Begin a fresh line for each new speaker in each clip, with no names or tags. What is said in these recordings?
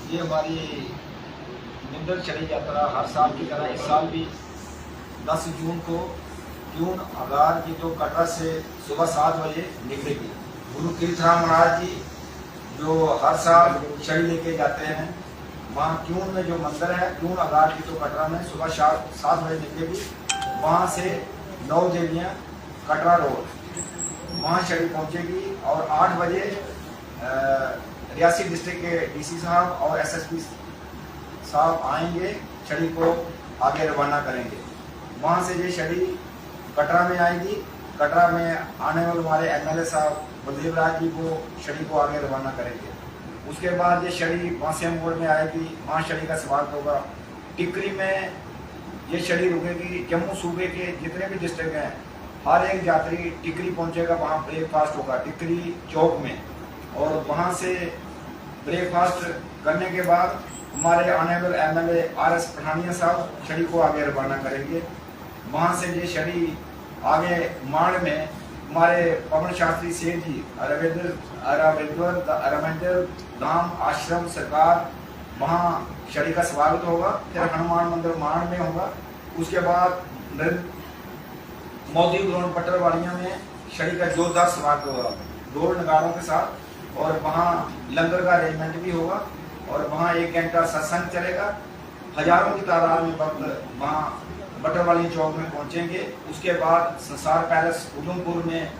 ये हमारी मिंदल चढ़ी यात्रा हर साल की तरह इस साल भी 10 जून को क्यून आगार की तो कटरा से सुबह 7 बजे निकलेगी। गुरु तीर्थराम महाराज जी जो हर साल छड़ी लेके जाते हैं, वहाँ क्यून में जो मंदिर है क्यून आगार की तो कटरा में सुबह 7 बजे निकलेगी। वहाँ से 9 देवियाँ कटरा रोड वहाँ छड़ी पहुँचेगी और 8 बजे रियासी डिस्ट्रिक्ट के डीसी साहब और एसएसपी साहब आएंगे, छड़ी को आगे रवाना करेंगे। वहाँ से ये छड़ी कटरा में आएगी। कटरा में आने वाले हमारे एमएलए साहब बलदेव राज जी को छड़ी को आगे रवाना करेंगे। उसके बाद ये छड़ी बांसिया मोड़ में आएगी, वहाँ छड़ी का स्वागत होगा। टिकरी में ये छड़ी रुकेगी। जम्मू सूबे के जितने भी डिस्ट्रिक्ट हैं हर एक यात्री टिकरी पहुँचेगा, वहाँ ब्रेकफास्ट होगा टिकरी चौक में। और वहाँ से ब्रेकफास्ट करने के बाद हमारे ऑनरेबल एमएलए आरएस पठानिया साहब छड़ी को आगे रवाना करेंगे। वहाँ से ये छड़ी आगे माड़ में हमारे पवन शास्त्री सेठ जी अरविंदर धाम आश्रम सरकार, वहाँ छड़ी का स्वागत होगा। फिर हनुमान मंदिर माड़ में होगा। उसके बाद मोदी ग्राउंड पटरवाड़िया में छड़ी का जोरदार स्वागत होगा ढोल नगाड़ों के साथ। और वहाँ लंगर का अरेंजमेंट भी होगा और वहाँ 1 घंटा सत्संग चलेगा। हजारों की तादाद में भक्त वहाँ बटरवाली चौक में पहुँचेंगे। उसके बाद संसार पैलेस उधमपुर में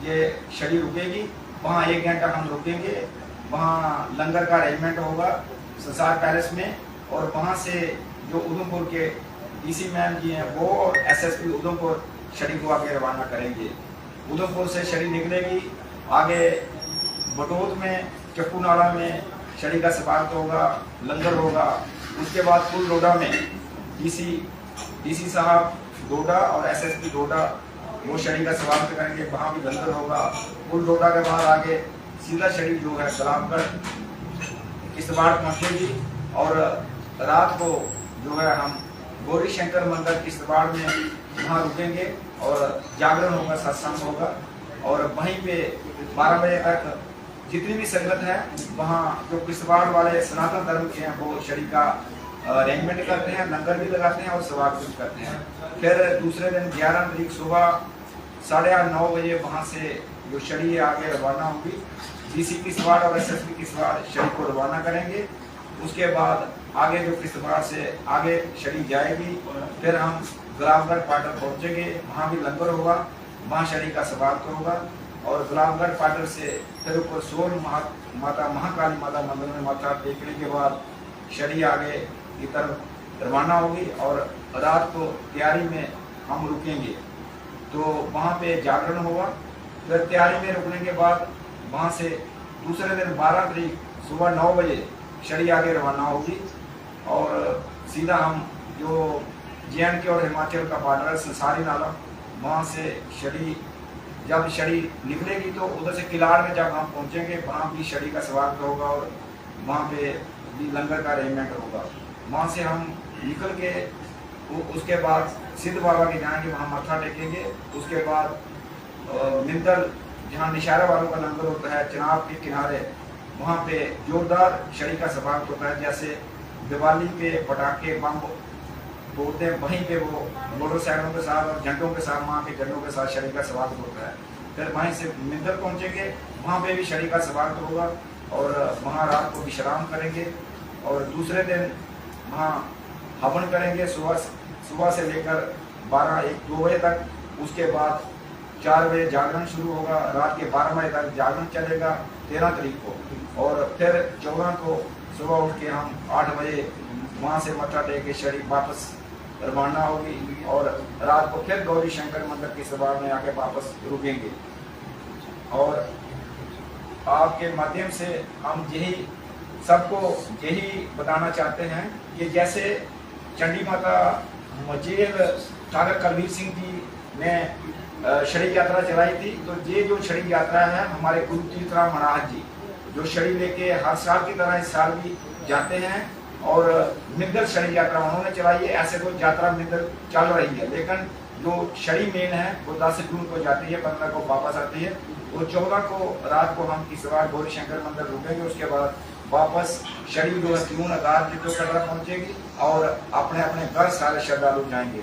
ये छड़ी रुकेगी, वहाँ 1 घंटा हम रुकेंगे। वहाँ लंगर का अरेंजमेंट होगा संसार पैलेस में। और वहाँ से जो उधमपुर के डीसी मैम जी हैं वो और एसएसपी उधमपुर छड़ी को आगे रवाना करेंगे। उधमपुर से छड़ी निकलेगी, आगे बटोत में चक्कू नाला में छड़ी का स्वागत होगा, लंगर होगा। उसके बाद पुल डोडा में डीसी साहब डोडा और एसएसपी डोडा वो छड़ी का स्वागत करेंगे, वहाँ भी लंगर होगा। पुल डोडा के बाद आगे सीधा छड़ी जो है गुलाबगढ़ किश्तवाड़ पहुँचेगी और रात को जो है हम गौरी शंकर मंदिर किश्तवाड़ में वहाँ रुकेंगे और जागरण होगा, सत्संग होगा। और वहीं पे 12 बजे तक जितनी भी संगत है वहाँ जो किश्तवाड़ वाले सनातन धर्म के हैं वो छड़ी का अरेंजमेंट करते हैं, लंगर भी लगाते हैं और स्वागत भी करते हैं। फिर दूसरे दिन 11 तारीख सुबह 8:30-9 बजे वहाँ से जो छड़ी आगे रवाना होगी। डीसी किश्तवाड़ और एसएसपी किश्तवाड़ छड़ी को रवाना करेंगे। उसके बाद आगे जो किश्तवाड़ से आगे छड़ी जाएगी, फिर हम गुलाबगढ़ पाटर पहुँचेंगे, वहाँ भी लंगर होगा, वहाँ छड़ी का स्वागत होगा। और गुलाबगढ़ पाटर से फिर ऊपर सोन माता महाकाली माता मंदिर में माथा टेकने के बाद छड़ी आगे की तरफ रवाना होगी और रात को तैयारी में हम रुकेंगे। तो वहाँ पे जागरण होगा। फिर तैयारी में रुकने के बाद वहाँ से दूसरे दिन 12 तारीख सुबह 9 बजे छड़ी आगे रवाना होगी और सीधा हम जो JNK और हिमाचल का बॉर्डर है संसारी नाला, वहाँ से छड़ी जब छड़ी निकलेगी तो उधर से किलाड़ में जब हम पहुँचेंगे वहाँ भी छड़ी का स्वागत होगा और वहाँ पे भी लंगर का अरेंजमेंट होगा। वहाँ से हम निकल के उसके बाद सिद्ध बाबा के जाएंगे, वहाँ मत्था टेकेंगे। उसके बाद मिंदल जहाँ निशारा वालों का लंगर होता है चिनाब के किनारे, वहाँ पे जोरदार छड़ी का स्वागत होता है। जैसे दिवाली पे पटाखे बम बोलते हैं, वहीं पे वो मोटरसाइकिलों के साथ और झंडों के साथ, वहाँ के झंडों के साथ छड़ी का स्वागत होता है। फिर वहीं से मिंदल पहुँचेंगे, वहाँ पे भी छड़ी का स्वागत होगा और वहाँ रात को विश्राम करेंगे। और दूसरे दिन वहाँ हवन करेंगे सुबह से लेकर 12-1-2 बजे तक। उसके बाद 4 बजे जागरण शुरू होगा, रात के 12 बजे तक जागरण चलेगा 13 तारीख को। और फिर 14 को सुबह उठ के हम 8 बजे वहाँ से मत्था टेक के छड़ी वापस रवाना होगी और रात को फिर गौरी शंकर मंदिर की सभा में आके वापस रुकेंगे। और आपके माध्यम से हम सबको यही बताना चाहते हैं कि जैसे चंडी माता मजेल ठाकुर कलवीर सिंह जी ने छड़ी यात्रा चलाई थी, तो ये जो छड़ी यात्रा है हमारे गुरु तीर्थराम महाराज जी जो छड़ी लेके हर साल की तरह इस साल भी जाते हैं और मिंदल छड़ी यात्रा उन्होंने चलाई है। ऐसे तो यात्रा मिंदल चल रही है, लेकिन जो छड़ी मेन है वो 10 जून को जाती है, 15 को वापस आती है। वो 14 को रात को हम किश्तवाड़ गौरी शंकर मंदिर रुकेंगे। उसके बाद वापस शरीर जो है क्यों नगार की तो कटरा पहुंचेगी और अपने अपने घर सारे श्रद्धालु जाएंगे।